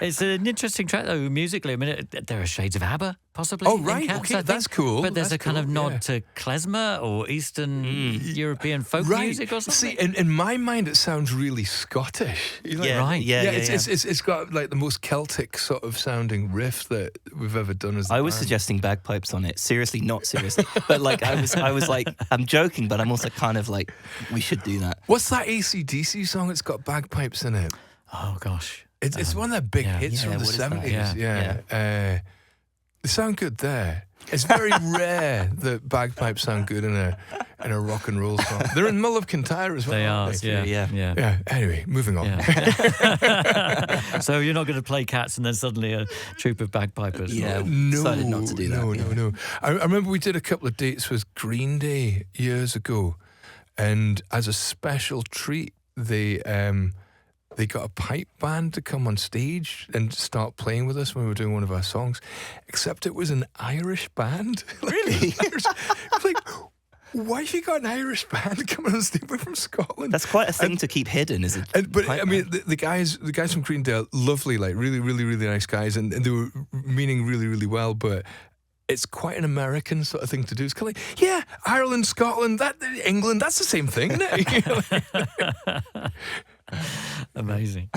It's an interesting track, though, musically. I mean, there are shades of ABBA, possibly. Oh, in right. Cats, Okay, I think. that's cool. But there's That's a kind of cool, nod yeah. to klezmer or Eastern European folk music or something. See, in my mind, it sounds really Scottish. You know, Yeah, Right. yeah, yeah. It's got like the most Celtic sort of sounding riff that we've ever done as a I was band. suggesting bagpipes on it. Seriously, not seriously. But like, I was like, I'm joking, but I'm also kind of like, we should do that. What's that AC/DC song that's got bagpipes in it? Oh, gosh. It's one of their big yeah. hits Yeah, from the what is that? 70s. Yeah. They sound good there. It's very rare that bagpipes sound good in a rock and roll song. They're in Mull of Kintyre as well. They are, aren't they? yeah. Yeah. Anyway, moving on. Yeah. So you're not going to play Cats and then suddenly a troop of bagpipers. Yeah. No, Decided not to do that, No. I remember we did a couple of dates with Green Day years ago, and as a special treat, they got a pipe band to come on stage and start playing with us when we were doing one of our songs, except it was an Irish band. Really? Like, why have you got an Irish band coming on stage? We're from Scotland. That's quite a thing to keep hidden, is it? But I mean, the guys from Green Day are lovely, like really, really, really nice guys, and they were meaning really, really well, but it's quite an American sort of thing to do. It's kind of like, yeah, Ireland, Scotland, England, that's the same thing, isn't it? Amazing.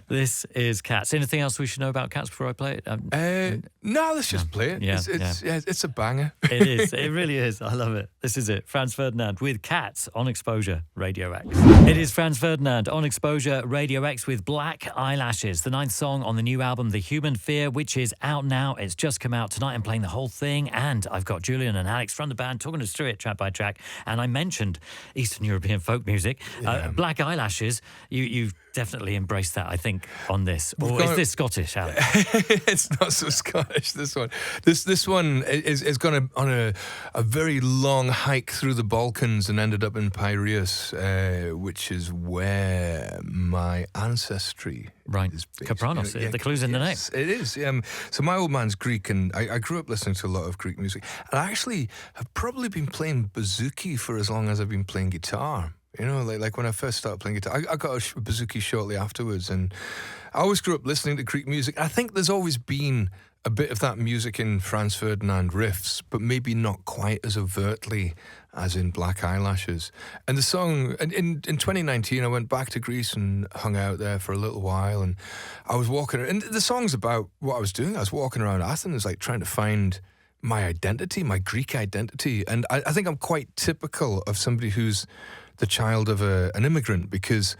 This is Cats. Anything else we should know about Cats before I play it? No, let's just play it. Yeah, It's a banger. It is. It really is. I love it. This is it. Franz Ferdinand with Cats on X-Posure Radio X. It is Franz Ferdinand on X-Posure Radio X with Black Eyelashes, the 9th song on the new album, The Human Fear, which is out now. It's just come out tonight. I'm playing the whole thing, and I've got Julian and Alex from the band talking us through it track by track. And I mentioned Eastern European folk music. Black Eyelashes, you've definitely embraced that, I think, on this. Or is this Scottish, Alex? It's not so Scottish, this one. This one is gone on a very long hike through the Balkans and ended up in Piraeus, which is where my ancestry Right. is based. Kapranos, the clue's in the name. Yes, it is. So my old man's Greek, and I grew up listening to a lot of Greek music. And I actually have probably been playing bouzouki for as long as I've been playing guitar. You know, like when I first started playing guitar, I got a bouzouki shortly afterwards, and I always grew up listening to Greek music. I think there's always been a bit of that music in Franz Ferdinand riffs, but maybe not quite as overtly as in Black Eyelashes. And the song, in 2019, I went back to Greece and hung out there for a little while, and I was walking, and the song's about what I was doing. I was walking around Athens, like trying to find my identity, my Greek identity. And I think I'm quite typical of somebody who's the child of an immigrant, because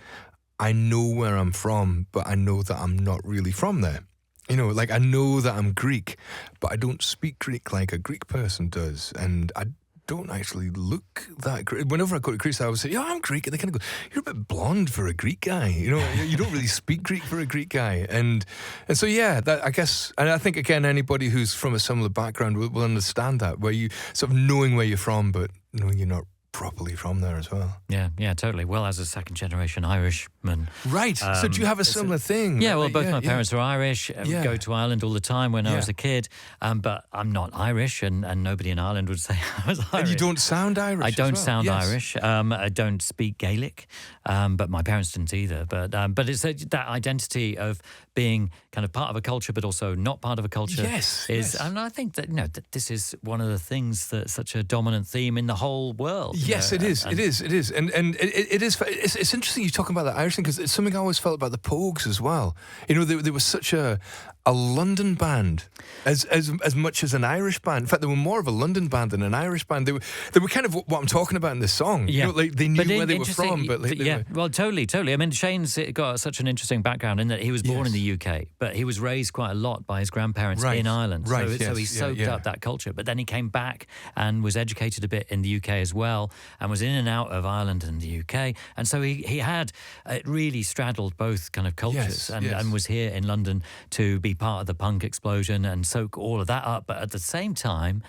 I know where I'm from, but I know that I'm not really from there. You know, like I know that I'm Greek, but I don't speak Greek like a Greek person does. And I don't actually look that Greek. Whenever I go to Greece, I always say, yeah, I'm Greek. And they kind of go, you're a bit blonde for a Greek guy. You know, you don't really speak Greek for a Greek guy. And so, yeah, that, I guess, and I think, again, anybody who's from a similar background will understand that, where you sort of knowing where you're from, but knowing you're not properly from there as well. Yeah, totally. Well, as a second-generation Irishman. Right. So do you have a similar thing? Yeah, well, both my parents are Irish. Yeah. Go to Ireland all the time when I was a kid. But I'm not Irish, and nobody in Ireland would say I was Irish. And you don't sound Irish. I don't as well. sound Yes. Irish. I don't speak Gaelic, but my parents didn't either. But it's that identity of being kind of part of a culture, but also not part of a culture. Yes. And I think that that this is one of the things that's such a dominant theme in the whole world. Yes, it is. It is. And it is. It's interesting you talking about that Irish thing, because it's something I always felt about the Pogues as well. You know, they were such a London band as much as an Irish band. In fact, they were more of a London band than an Irish band. They were kind of what I'm talking about in this song. Yeah, you know, like they knew where they were from, but like, well, totally. I mean, Shane's got such an interesting background in that he was born in the UK, but he was raised quite a lot by his grandparents in Ireland. Right. So he soaked up that culture. But then he came back and was educated a bit in the UK as well, and was in and out of Ireland and the UK. And so he had it really straddled both kind of cultures, and was here in London to be part of the punk explosion and soak all of that up. But at the same time,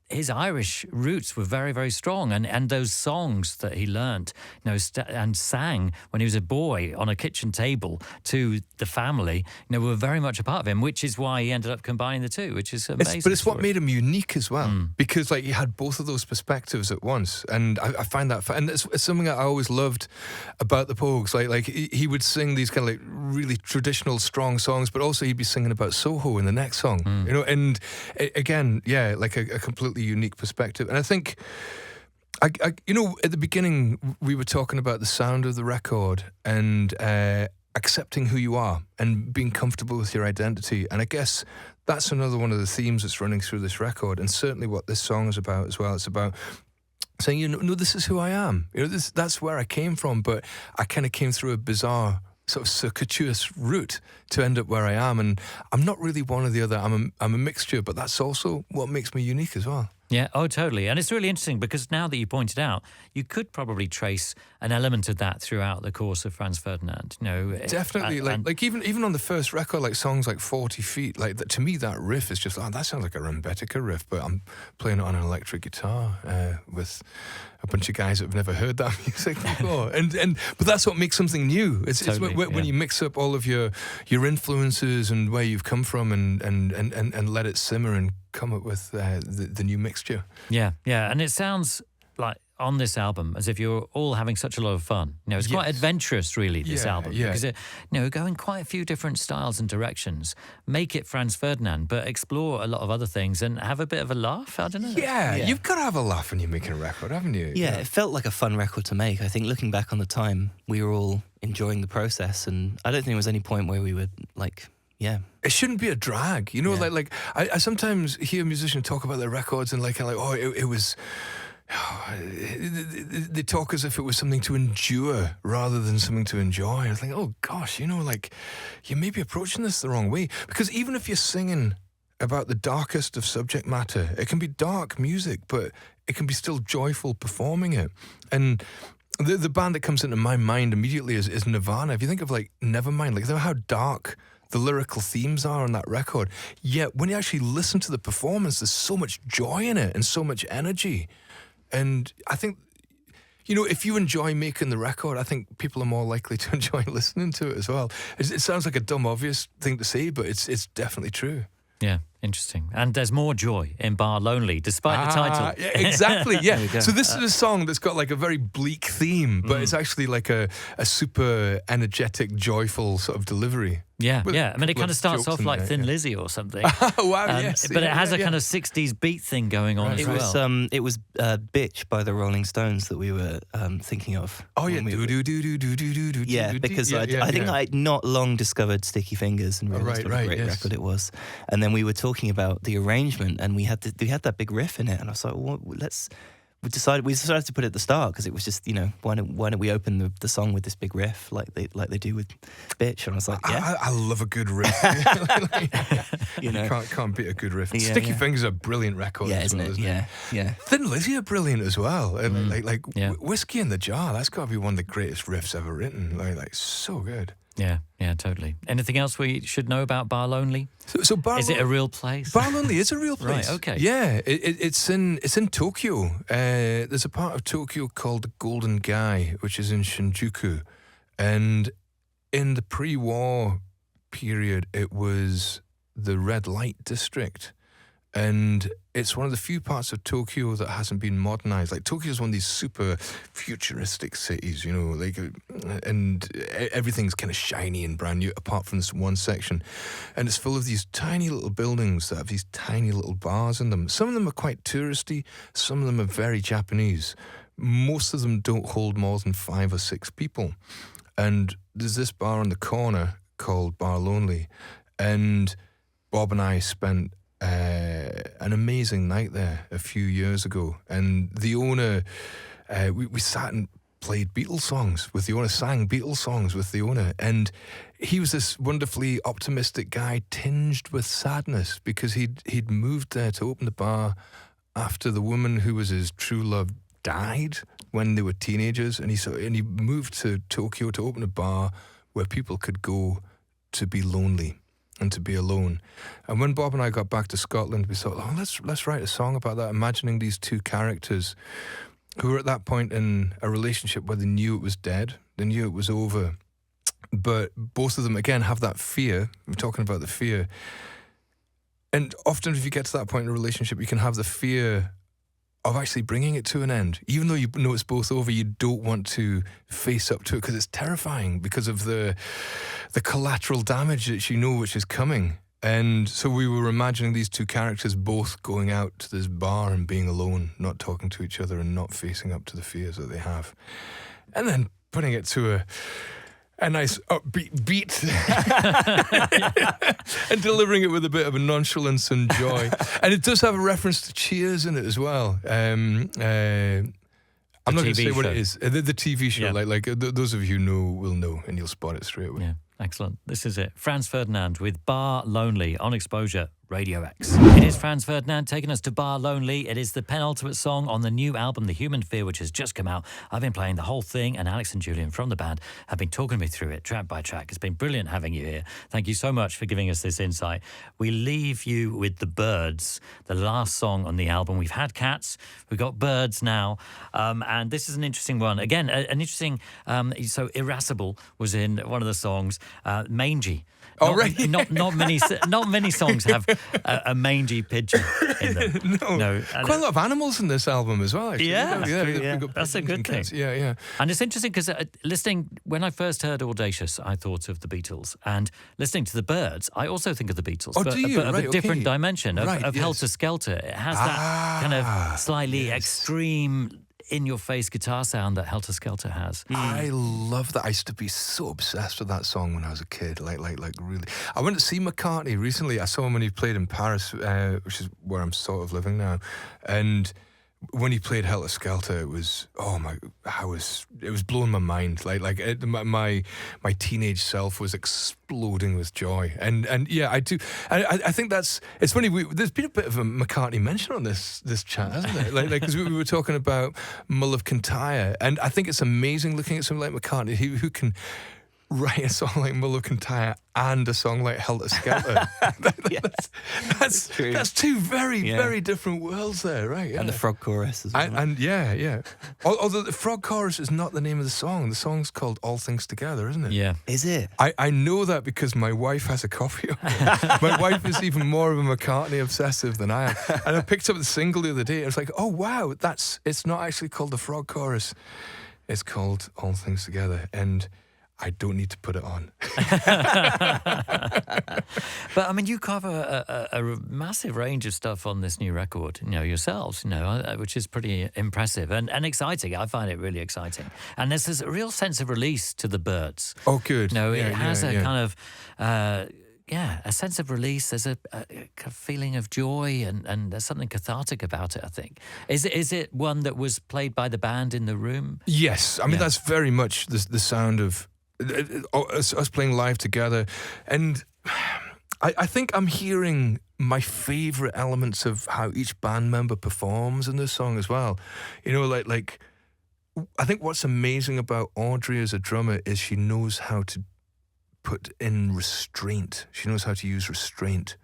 his Irish roots were very, very strong, and those songs that he learnt, and sang when he was a boy on a kitchen table to the family, were very much a part of him, which is why he ended up combining the two, which is amazing. But it's what made him unique as well, because like he had both of those perspectives at once, and I find that, and it's something that I always loved about the Pogues. Like he would sing these kind of like really traditional, strong songs, but also he'd be singing about Soho in the next song, and again, like a completely unique perspective. And I think, at the beginning we were talking about the sound of the record and accepting who you are and being comfortable with your identity. And I guess that's another one of the themes that's running through this record, and certainly what this song is about as well. It's about saying, no, this is who I am. That's where I came from, but I kind of came through a bizarre sort of circuitous route to end up where I am, and I'm not really one or the other. I'm a mixture, but that's also what makes me unique as well. Yeah, oh, totally. And it's really interesting because now that you pointed out, you could probably trace an element of that throughout the course of Franz Ferdinand. Definitely. Like even on the first record, like songs like 40 Feet, like to me that riff is just, that sounds like a Rumbetica riff, but I'm playing it on an electric guitar with a bunch of guys that have never heard that music before. But that's what makes something new. It's totally, when you mix up all of your influences and where you've come from and let it simmer and come up with the new mixture. Yeah. And it sounds like on this album as if you're all having such a lot of fun. It's quite adventurous, really, this album. Yeah. Because, go in quite a few different styles and directions. Make it Franz Ferdinand, but explore a lot of other things and have a bit of a laugh. I don't know. Yeah, you've got to have a laugh when you're making a record, haven't you? Yeah, it felt like a fun record to make. I think looking back on the time, we were all enjoying the process, and I don't think there was any point where we were like... Yeah, it shouldn't be a drag, Like I sometimes hear musicians talk about their records and it was. They talk as if it was something to endure rather than something to enjoy. I think, oh gosh, you may be approaching this the wrong way, because even if you're singing about the darkest of subject matter, it can be dark music, but it can be still joyful performing it. And the band that comes into my mind immediately is Nirvana. If you think of like Nevermind, like how dark the lyrical themes are on that record, yet when you actually listen to the performance, there's so much joy in it and so much energy. And I think, if you enjoy making the record, I think people are more likely to enjoy listening to it as well. It sounds like a dumb, obvious thing to say, but it's definitely true. Yeah, interesting. And there's more joy in Bar Lonely, despite the title. Yeah, exactly, yeah. So this is a song that's got like a very bleak theme, but it's actually like a super energetic, joyful sort of delivery. Yeah. I mean, it kind of starts off like Thin Lizzy or something. Wow, yes. But it has a kind of 60s beat thing going on as well. It was Bitch by the Rolling Stones that we were thinking of. Oh, yeah. Do. Yeah, because I think I'd not long discovered Sticky Fingers and realized what a great record it was. And then we were talking about the arrangement, and we had that big riff in it, and I was like, well, we decided to put it at the start because it was just, why don't we open the song with this big riff like they do with Bitch? And I was like, I love a good riff. Can't beat a good riff. Yeah, Sticky Fingers are a brilliant record. Yeah, isn't it? Yeah. Thin Lizzy are brilliant as well. And Whiskey in the Jar, that's got to be one of the greatest riffs ever written. Like so good. Yeah, totally. Anything else we should know about Bar Lonely? So is it a real place? Bar Lonely is a real place. Right, okay. Yeah, it's in Tokyo. There's a part of Tokyo called the Golden Gai, which is in Shinjuku. And in the pre-war period, it was the red light district. And it's one of the few parts of Tokyo that hasn't been modernized. Like, Tokyo is one of these super futuristic cities, and everything's kind of shiny and brand new, apart from this one section. And it's full of these tiny little buildings that have these tiny little bars in them. Some of them are quite touristy. Some of them are very Japanese. Most of them don't hold more than 5 or 6 people. And there's this bar on the corner called Bar Lonely. And Bob and I spent an amazing night there a few years ago, and the owner, we sat and played Beatles songs with the owner, sang Beatles songs with the owner, and he was this wonderfully optimistic guy tinged with sadness because he'd moved there to open the bar after the woman who was his true love died when they were teenagers, and he moved to Tokyo to open a bar where people could go to be lonely. and to be alone. And when Bob and I got back to Scotland, we thought, oh, let's write a song about that, imagining these two characters who were at that point in a relationship where they knew it was dead, they knew it was over, but both of them, again, have that fear. We're talking about the fear. And often if you get to that point in a relationship, you can have the fear of actually bringing it to an end. Even though you know it's both over, you don't want to face up to it because it's terrifying because of the collateral damage that you know which is coming. And so we were imagining these two characters both going out to this bar and being alone, not talking to each other and not facing up to the fears that they have. And then putting it to a nice upbeat beat and delivering it with a bit of a nonchalance and joy. And it does have a reference to Cheers in it as well. I'm not going to say what it is. The TV show, those of you who know will know, and you'll spot it straight away. Yeah, excellent. This is it. Franz Ferdinand with Bar Lonely on X-Posure Radio X. It is Franz Ferdinand taking us to Bar Lonely. It is the penultimate song on the new album, The Human Fear, which has just come out. I've been playing the whole thing, and Alex and Julian from the band have been talking me through it track by track. It's been brilliant having you here. Thank you so much for giving us this insight. We leave you with The Birds, the last song on the album. We've had Cats, we've got Birds now, and this is an interesting one. Again, an interesting, so Irascible was in one of the songs, Mangy. Right. Not many songs have a mangy pigeon in them. No. Quite a lot of animals in this album as well, actually. Yeah, that's a good thing. Yeah. And it's interesting because listening, when I first heard Audacious, I thought of the Beatles. And listening to the Birds, I also think of the Beatles. Oh, do you? But of a different dimension, of yes. Helter Skelter. It has that kind of slightly extreme, in-your-face guitar sound that Helter Skelter has. I love that. I used to be so obsessed with that song when I was a kid. Like really. I went to see McCartney recently. I saw him when he played in Paris, which is where I'm sort of living now. And when he played Helter Skelter, it was it was blowing my mind. My teenage self was exploding with joy. And yeah, I do. I think it's funny. There's been a bit of a McCartney mention on this chat, hasn't there? Because we were talking about Mull of Kintyre, and I think it's amazing looking at something like McCartney who can write a song like Mull of Kintyre and a song like Helter Skelter. That's two very different worlds there, right? Yeah. And the frog chorus as well. And yeah. Although the frog chorus is not the name of the song. The song's called All Things Together, isn't it? Yeah. Is it? I know that because my wife has a copy of it. My wife is even more of a McCartney obsessive than I am. And I picked up the single the other day. I was like, oh wow, it's not actually called the frog chorus. It's called All Things Together. And I don't need to put it on. But I mean, you cover a massive range of stuff on this new record, yourselves, which is pretty impressive and exciting. I find it really exciting. And there's this real sense of release to the Birds. Oh, good. It has a kind of, a sense of release. There's a feeling of joy and there's something cathartic about it, I think. Is it one that was played by the band in the room? Yes. I mean, that's very much the sound of us playing live together. And I think I'm hearing my favourite elements of how each band member performs in this song as well. Like I think what's amazing about Audrey as a drummer is she knows how to put in restraint. She knows how to use restraint.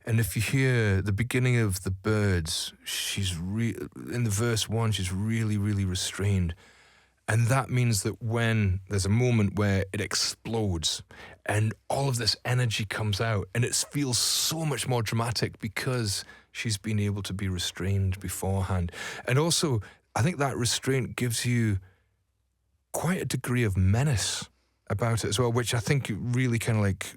And if you hear the beginning of The Birds, she's in the verse 1, she's really, really restrained. And that means that when there's a moment where it explodes and all of this energy comes out and it feels so much more dramatic because she's been able to be restrained beforehand. And also, I think that restraint gives you quite a degree of menace about it as well, which I think really kind of like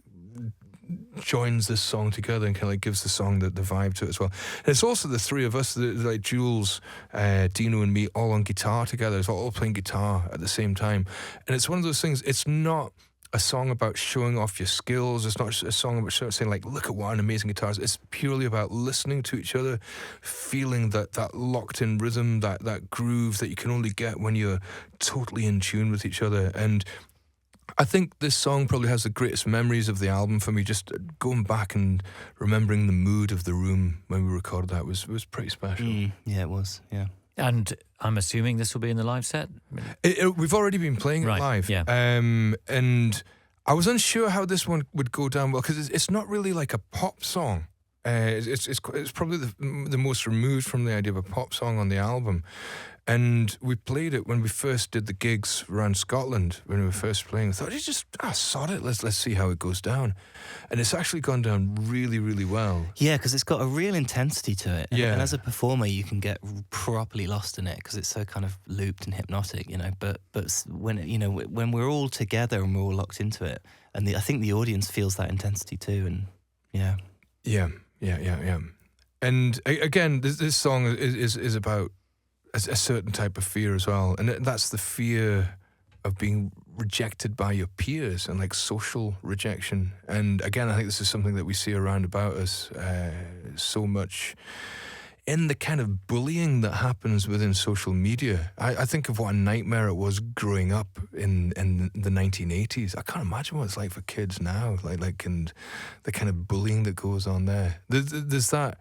joins this song together and kind of like gives the song the vibe to it as well. And it's also the three of us, like Jules, Dino and me, all on guitar together. It's all playing guitar at the same time. And it's one of those things, it's not a song about showing off your skills. It's not a song about saying like, look at what an amazing guitar is. It's purely about listening to each other, feeling that locked in rhythm, that groove that you can only get when you're totally in tune with each other. And I think this song probably has the greatest memories of the album for me. Just going back and remembering the mood of the room when we recorded that was pretty special. Yeah, it was. Yeah. And I'm assuming this will be in the live set? We've already been playing it live. Yeah. And I was unsure how this one would go down well, because it's not really like a pop song. It's probably the most removed from the idea of a pop song on the album. And we played it when we first did the gigs around Scotland, when we were first playing. I thought, sod it, let's see how it goes down. And it's actually gone down really, really well. Yeah, because it's got a real intensity to it. And as a performer, you can get properly lost in it because it's so kind of looped and hypnotic, you know. But when we're all together and we're all locked into it, and I think the audience feels that intensity too. And yeah. And again, this song is about a certain type of fear as well, and that's the fear of being rejected by your peers and like social rejection. And again, I think this is something that we see around about us so much in the kind of bullying that happens within social media. I think of what a nightmare it was growing up in the 1980s. I can't imagine what it's like for kids now, and the kind of bullying that goes on there. There's that.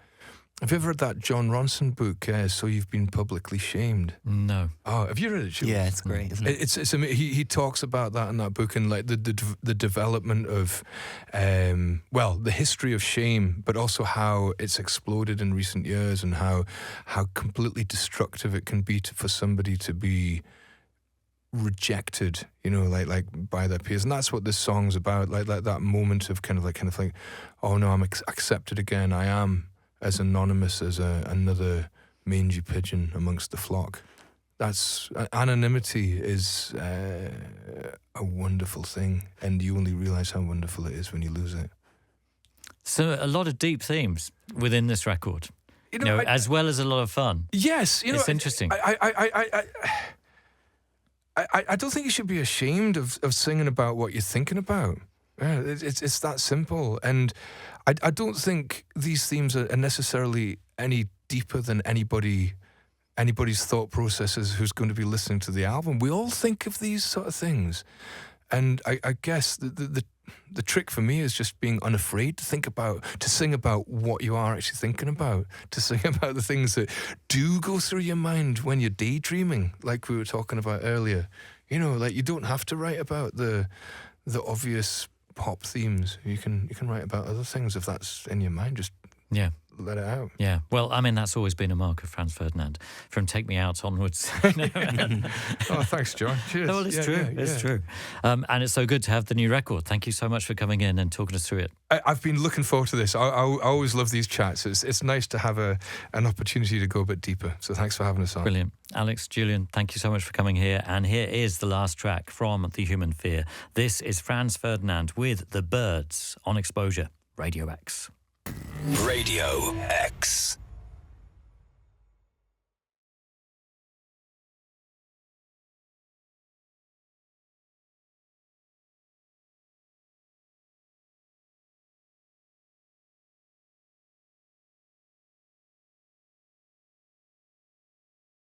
Have you ever read that John Ronson book, So You've Been Publicly Shamed? No. Oh, have you read it? Yeah, it's great, isn't it? He talks about that in that book, and like the development of, the history of shame, but also how it's exploded in recent years, and how completely destructive it can be for somebody to be rejected, like by their peers. And that's what this song's about, like that moment of kind of like, oh no, I'm accepted again. I am as anonymous as another mangy pigeon amongst the flock. That's anonymity is a wonderful thing, and you only realise how wonderful it is when you lose it. So a lot of deep themes within this record, as well as a lot of fun. Yes, it's interesting. I don't think you should be ashamed of singing about what you're thinking about. Yeah, it's that simple. And I don't think these themes are necessarily any deeper than anybody's thought processes who's going to be listening to the album. We all think of these sort of things. And I guess the trick for me is just being unafraid to sing about what you are actually thinking about, to sing about the things that do go through your mind when you're daydreaming, like we were talking about earlier. Like you don't have to write about the obvious pop themes. You can write about other things if that's in your mind. Just let it out. Yeah. Well, I mean, that's always been a mark of Franz Ferdinand from Take Me Out onwards. Oh, thanks, John. Cheers. No, well, it's true. It's true. And it's so good to have the new record. Thank you so much for coming in and talking us through it. I've been looking forward to this. I always love these chats. It's nice to have an opportunity to go a bit deeper. So thanks for having us on. Brilliant. Alex, Julian, thank you so much for coming here. And here is the last track from The Human Fear. This is Franz Ferdinand with The Birds on X-Posure, Radio X. Radio X.